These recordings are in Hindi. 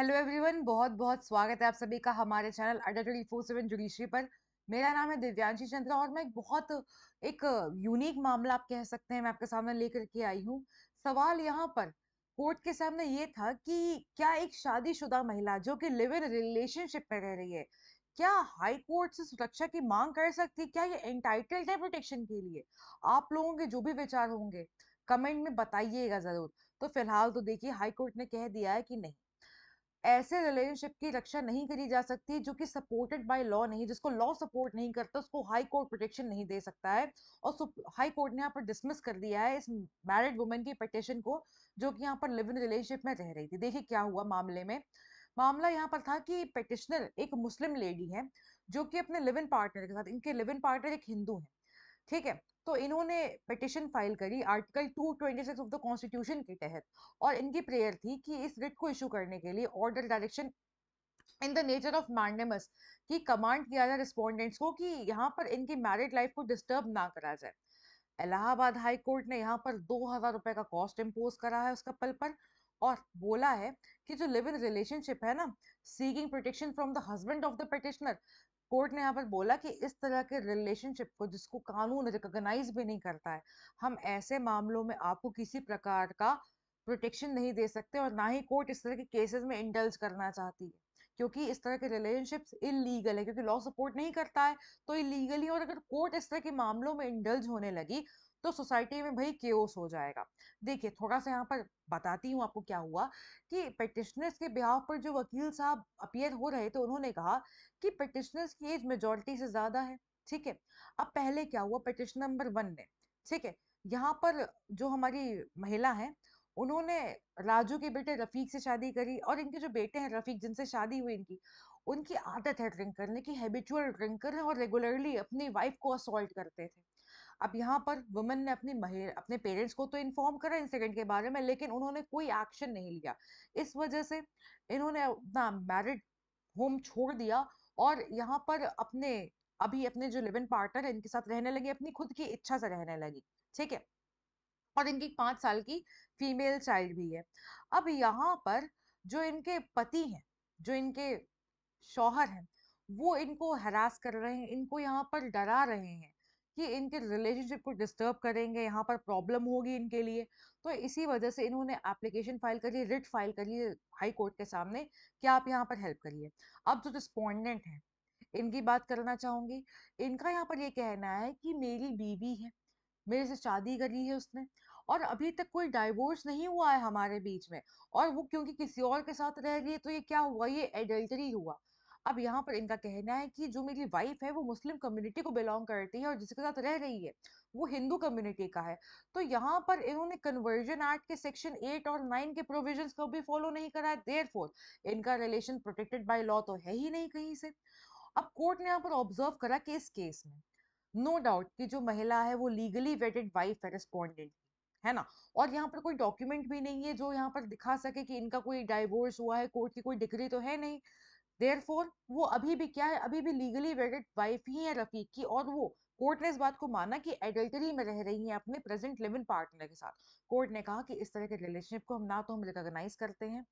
हेलो एवरीवन, बहुत बहुत स्वागत है आप सभी का हमारे चैनल अड्डा 24/7 जुडिशरी पर। मेरा नाम है दिव्यांशी चंद्रा और मैं एक यूनिक मामला आप कह सकते हैं मैं आपके सामने लेकर के आई हूँ। सवाल यहाँ पर कोर्ट के सामने ये था कि क्या एक शादीशुदा महिला जो कि लिव इन रिलेशनशिप में रह रही है, क्या हाई कोर्ट से सुरक्षा की मांग कर सकती है? क्या ये एंटाइटल्ड है प्रोटेक्शन के लिए? आप लोगों के जो भी विचार होंगे कमेंट में बताइएगा जरूर। तो फिलहाल तो देखिए, हाई कोर्ट ने कह दिया है कि नहीं, ऐसे रिलेशनशिप की रक्षा नहीं करी जा सकती जो कि सपोर्टेड बाय लॉ नहीं, जिसको लॉ सपोर्ट नहीं करता उसको हाई कोर्ट प्रोटेक्शन नहीं दे सकता है। और हाई कोर्ट ने यहाँ पर डिसमिस कर दिया है इस मैरिड वुमेन की पिटिशन को, जो कि यहाँ पर लिव इन रिलेशनशिप में रह रही थी। देखिए क्या हुआ मामले में। मामला यहाँ पर था कि पिटिशनर एक मुस्लिम लेडी है जो कि अपने लिव इन पार्टनर के साथ, इनके लिव इन पार्टनर एक हिंदू है, ठीक है। तो इन्होंने पिटिशन फाइल करी आर्टिकल 226 ऑफ द कॉन्स्टिट्यूशन के तहत। और इनकी प्रेयर थी कि इस रिट को इशू करने के लिए order direction in the nature of mandamus, कि कमांड किया जाए रिस्पोंडेंट्स को कि यहाँ पर इनकी मैरिड लाइफ को डिस्टर्ब ना करा जाए। इलाहाबाद हाई कोर्ट ने यहाँ पर 2,000 रुपए का कॉस्ट इम्पोज करा है उस कपल पर, और बोला है कि जो लिव इन रिलेशनशिप है ना, seeking protection from the husband of the petitioner, court ने यहाँ पर बोला कि इस तरह के रिलेशनशिप को जिसको कानून रिकॉग्नाइज भी नहीं करता है, हम ऐसे मामलों में आपको किसी प्रकार का प्रोटेक्शन नहीं दे सकते, और ना ही कोर्ट इस तरह के केसेस में इंडल्ज करना चाहती है, क्योंकि इस तरह के रिलेशनशिप्स इलीगल है, क्योंकि लॉ सपोर्ट नहीं करता है तो इलीगली। और अगर कोर्ट इस तरह के मामलों में इंडल्ज होने लगी तो सोसाइटी में भाई केओस हो जाएगा। देखिए थोड़ा सा यहाँ पर बताती हूँ आपको क्या हुआ। कि पिटिशनर्स के बिहाफ पर जो वकील साहब अपीयर हो रहे थे, उन्होंने कहा कि पिटिशनर्स की एज मेजोरिटी से ज्यादा है, ठीक है। अब पहले क्या हुआ, पिटिशन नंबर 1 ने, ठीक है, यहाँ पर जो हमारी महिला है, उन्होंने राजू के बेटे रफीक से शादी करी, और इनके जो बेटे हैं रफीक, जिनसे शादी हुई इनकी, उनकी आदत है ड्रिंक करने की, हैबिचुअल ड्रिंकर है और रेगुलरली अपनी वाइफ को असॉल्ट करते थे। अब यहाँ पर वुमन ने अपने पेरेंट्स को तो इन्फॉर्म करा इंसिडेंट के बारे में, लेकिन उन्होंने कोई एक्शन नहीं लिया। इस वजह से इन्होंने अपना मैरिड होम छोड़ दिया, और यहाँ पर अपने जो लिव इन पार्टनर है इनके साथ रहने लगी, अपनी खुद की इच्छा से रहने लगी, ठीक है। और इनकी 5 साल की फीमेल चाइल्ड भी है। अब यहाँ पर जो इनके पति हैं, जो इनके शौहर हैं, वो इनको हरास कर रहे हैं, इनको यहाँ पर डरा रहे हैं कि इनके रिलेशनशिप को डिस्टर्ब करेंगे, यहाँ पर प्रॉब्लम होगी इनके लिए। तो इसी वजह से इन्होंने एप्लीकेशन फाइल करी, रिट फाइल करी है हाई कोर्ट के सामने कि आप यहाँ पर हेल्प करिए। अब जो रिस्पोंडेंट हैं, इनकी बात करना चाहूंगी। इनका यहाँ पर ये कहना है कि मेरी बीवी है, मेरे से शादी करी है उसने, और अभी तक कोई डाइवोर्स नहीं हुआ है हमारे बीच में, और वो क्योंकि किसी और के साथ रह रही है तो ये क्या हुआ, ये एडल्टरी हुआ। अब यहाँ पर इनका कहना है कि जो मेरी वाइफ है वो मुस्लिम कम्युनिटी को बिलोंग करती है, और जिसके साथ रह रही है वो हिंदू कम्युनिटी का है। तो यहाँ पर इन्होंने कन्वर्जन एक्ट के सेक्शन 8 और 9 के प्रोविजंस को भी फॉलो नहीं करा है, देयरफॉर इनका रिलेशन प्रोटेक्टेड बाय लॉ तो है ही नहीं कहीं से। अब कोर्ट ने यहाँ पर ऑब्जर्व करा कि इस केस में नो डाउट कि जो महिला है वो लीगली वेटेड वाइफ है रिस्पोंडेंट की, है ना। और यहाँ पर कोई डॉक्यूमेंट भी नहीं है जो यहाँ पर दिखा सके कि इनका कोई डाइवोर्स हुआ है, कोर्ट की कोई डिग्री तो है नहीं। देयरफॉर वो अभी भी क्या है, अभी भी लीगली वेटेड वाइफ ही है रफीक की, और वो कोर्ट ने इस बात को माना कि एडल्टरी में रह रही है अपने प्रेजेंट लिव इन पार्टनर के साथ। कोर्ट ने कहा कि इस तरह के रिलेशनशिप को हम रिकॉग्नाइज करते हैं,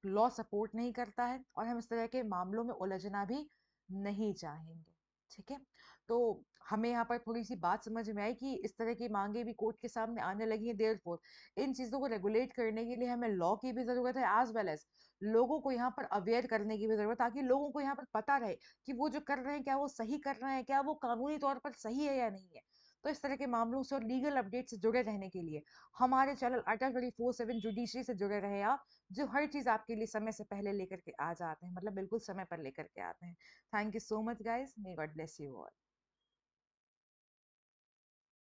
लॉ सपोर्ट नहीं करता है, और हम इस तरह के मामलों में उलझना भी नहीं चाहेंगे, ठीक है। तो हमें यहाँ पर थोड़ी सी बात समझ में आई कि इस तरह की मांगे भी कोर्ट के सामने आने लगी है। देयरफॉर इन चीजों को रेगुलेट करने के लिए हमें लॉ की भी जरूरत है, एज वेल एज लोगों को यहाँ पर अवेयर करने की भी जरूरत है, ताकि लोगों को यहाँ पर पता रहे कि वो जो कर रहे हैं क्या वो सही कर रहे हैं, क्या वो कानूनी तौर पर सही है या नहीं है। तो इस तरह के मामलों से और लीगल अपडेट से जुड़े रहने के लिए हमारे चैनल अटल 24/7 जुडिशरी से जुड़े रहे आप, जो हर चीज आपके लिए समय से पहले लेकर के आ जाते हैं, मतलब बिल्कुल समय पर लेकर के आते हैं। Thank you so much guys, may God bless you all.